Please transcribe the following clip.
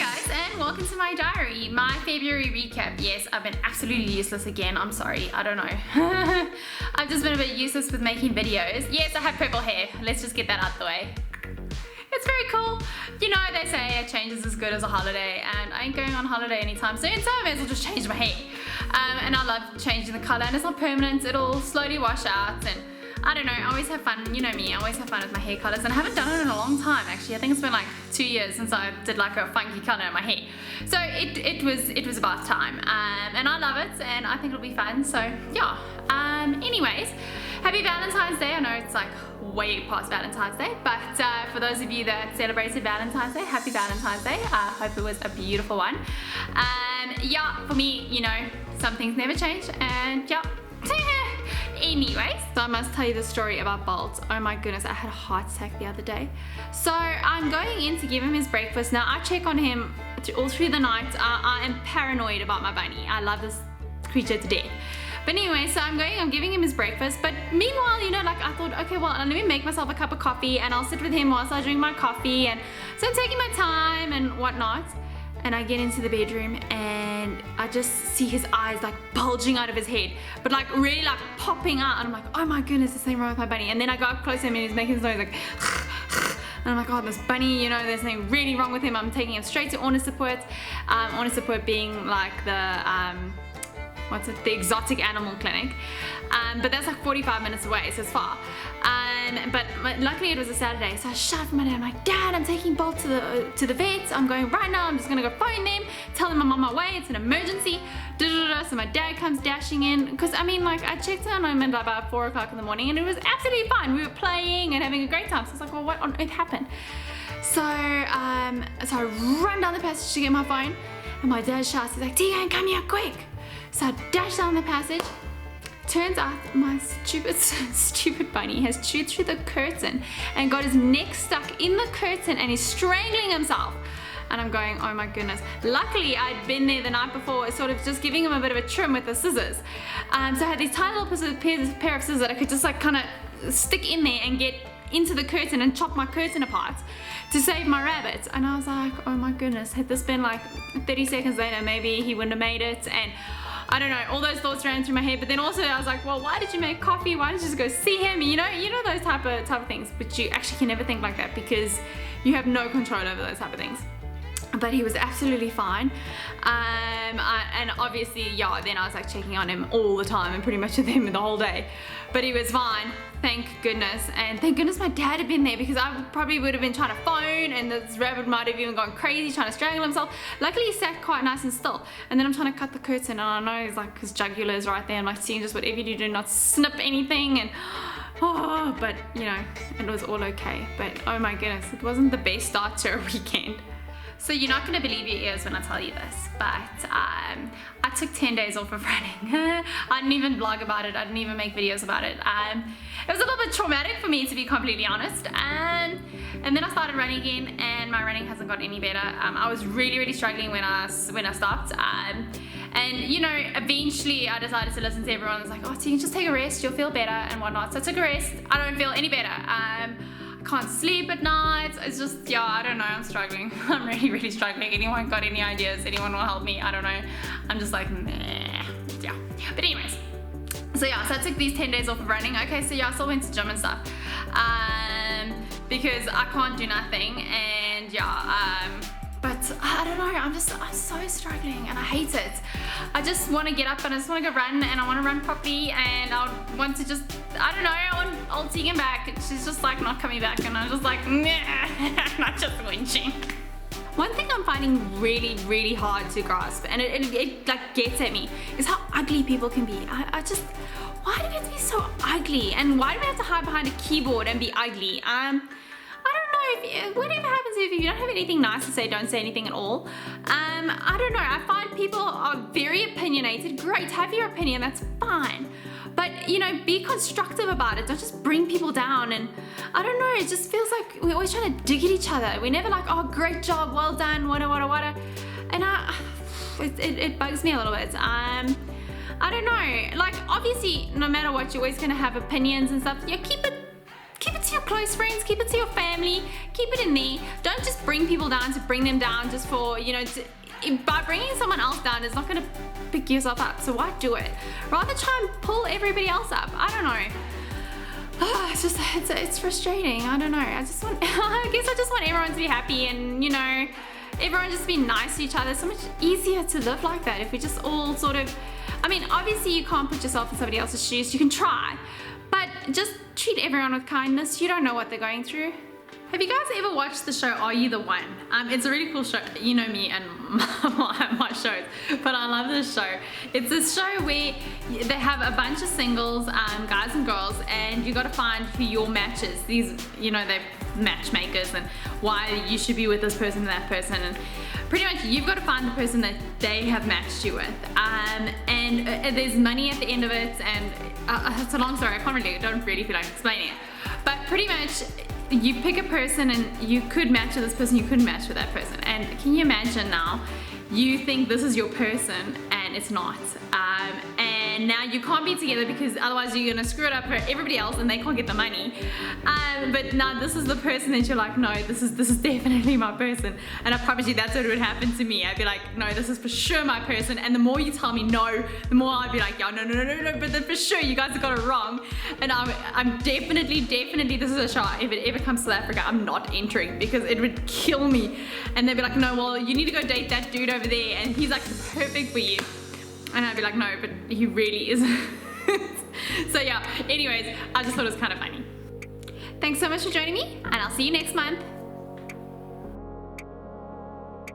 guys, and welcome to my diary, my February recap. Yes, I've been absolutely useless again. I'm sorry, I don't know. I've just been a bit useless with making videos. Yes, I have purple hair. Let's just get that out the way. It's very cool. You know, they say a change is as good as a holiday, and I ain't going on holiday anytime soon, so I may as well just change my hair. And I love changing the color, and it's not permanent. It'll slowly wash out, and I don't know, I always have fun. You know me, I always have fun with my hair colors, and I haven't done it in a long time actually. I think it's been like 2 years since I did like a funky color in my hair. So it was about time, and I love it, and I think it'll be fun. So yeah. Anyways, happy Valentine's Day. I know it's like way past Valentine's Day, but for those of you that celebrated Valentine's Day, happy Valentine's Day. I hope it was a beautiful one. Yeah, for me, you know, some things never change, and yeah. Anyways, so I must tell you the story about Bolt. Oh my goodness, I had a heart attack the other day. So I'm going in to give him his breakfast. Now I check on him all through the night. I am paranoid about my bunny. I love this creature to death. But anyway, so I'm giving him his breakfast. But meanwhile, you know, like I thought, okay, well, let me make myself a cup of coffee and I'll sit with him whilst I drink my coffee. And so I'm taking my time and whatnot. And I get into the bedroom and I just see his eyes like bulging out of his head, but like really like popping out, and I'm like, oh my goodness, there's something wrong with my bunny. And then I go up close to him and he's making this noise like and I'm like, oh, this bunny, you know, there's something really wrong with him. I'm taking him straight to Orna Support. Orna Support being like the the exotic animal clinic, but that's like 45 minutes away, so it's far. But luckily it was a Saturday, so I shouted for my dad. I'm like, Dad, I'm taking Bolt to the vet. I'm going right now. I'm just gonna go phone them, tell them I'm on my way. It's an emergency. So my dad comes dashing in, because I mean, like, I checked on him at about 4 o'clock in the morning, and it was absolutely fine. We were playing and having a great time. So I was like, well, what on earth happened? So I run down the passage to get my phone, and my dad shouts, he's like, Tegan, come here quick. So I dash down the passage. Turns out my stupid bunny has chewed through the curtain and got his neck stuck in the curtain, and he's strangling himself. And I'm going, oh my goodness. Luckily, I'd been there the night before, sort of just giving him a bit of a trim with the scissors. So I had these tiny little pair of scissors that I could just like kind of stick in there and get into the curtain and chop my curtain apart to save my rabbit. And I was like, oh my goodness, had this been like 30 seconds later, maybe he wouldn't have made it. And I don't know, all those thoughts ran through my head. But then also I was like, well, why did you make coffee? Why didn't you just go see him? You know those type of things. But you actually can never think like that, because you have no control over those type of things. But he was absolutely fine. And obviously, yeah, then I was like checking on him all the time and pretty much with him the whole day. But he was fine, thank goodness. And thank goodness my dad had been there, because I probably would have been trying to phone, and this rabbit might have even gone crazy trying to strangle himself. Luckily he sat quite nice and still. And then I'm trying to cut the curtain, and I know he's like, his jugular is right there. I'm like, seeing just whatever you do not snip anything. And oh, but you know, it was all okay. But oh my goodness, it wasn't the best start to a weekend. So you're not going to believe your ears when I tell you this, but I took 10 days off of running. I didn't even vlog about it. I didn't even make videos about it. It was a little bit traumatic for me, to be completely honest. And then I started running again, and my running hasn't got any better. I was really struggling when I stopped. And you know, eventually I decided to listen to everyone. It's like, oh, so you can just take a rest, you'll feel better and whatnot. So I took a rest. I don't feel any better. Can't sleep at night. It's just, yeah, I don't know, I'm struggling. I'm really struggling. Anyone got any ideas? Anyone will help me? I don't know. I'm just like, nah, yeah. But anyways, so yeah, so I took these 10 days off of running. Okay, so yeah, I still went to gym and stuff, because I can't do nothing. And yeah, but I don't know, I'm so struggling, and I hate it. I just want to get up and I just want to go run, and I want to run properly, and I want to just, I don't know, I want old Tegan back. She's just like not coming back, and I'm just like, nah, I'm not just winching. One thing I'm finding really hard to grasp, and it like gets at me, is how ugly people can be. I just, why do we have to be so ugly? And why do we have to hide behind a keyboard and be ugly? I don't know, whatever happens if you don't have anything nice to say, don't say anything at all. I don't know, I find people are very opinionated. Great, have your opinion, that's fine. But, you know, be constructive about it. Don't just bring people down. And I don't know, it just feels like we're always trying to dig at each other. We're never like, oh, great job, well done, wada. And it bugs me a little bit. I don't know, like, obviously, no matter what, you're always gonna have opinions and stuff. Yeah, keep it to to your close friends, keep it to your family, keep it in there. Don't just bring people down to bring them down just for, you know, by bringing someone else down, it's not going to pick yourself up, so why do it? Rather try and pull everybody else up. I don't know. It's frustrating. I don't know. I guess I just want everyone to be happy and, you know, everyone just be nice to each other. It's so much easier to live like that if we just all sort of, I mean, obviously you can't put yourself in somebody else's shoes. You can try, but just treat everyone with kindness. You don't know what they're going through. Have you guys ever watched the show Are You the One? It's a really cool show. You know me and my shows, but I love this show. It's this show where they have a bunch of singles, guys and girls, and you got to find who your match is. These, you know, they're matchmakers and why you should be with this person and that person, and pretty much you've got to find the person that they have matched you with. And there's money at the end of it, and it's a long story. Don't really feel like explaining it, but pretty much you pick a person and you could match with this person, you couldn't match with that person. And can you imagine now, you think this is your person and it's not. And now you can't be together because otherwise you're gonna screw it up for everybody else and they can't get the money. But now this is the person that you're like, no, this is definitely my person. And I promise you that's what would happen to me. I'd be like, no, this is for sure my person. And the more you tell me no, the more I'd be like, yeah, no, but then for sure you guys have got it wrong. And I'm definitely, this is a shot. If it ever comes to South Africa, I'm not entering because it would kill me. And they'd be like, no, well, you need to go date that dude over there and he's like perfect for you. And I'd be like, no, but he really isn't. So yeah, anyways, I just thought it was kind of funny. Thanks so much for joining me, and I'll see you next month.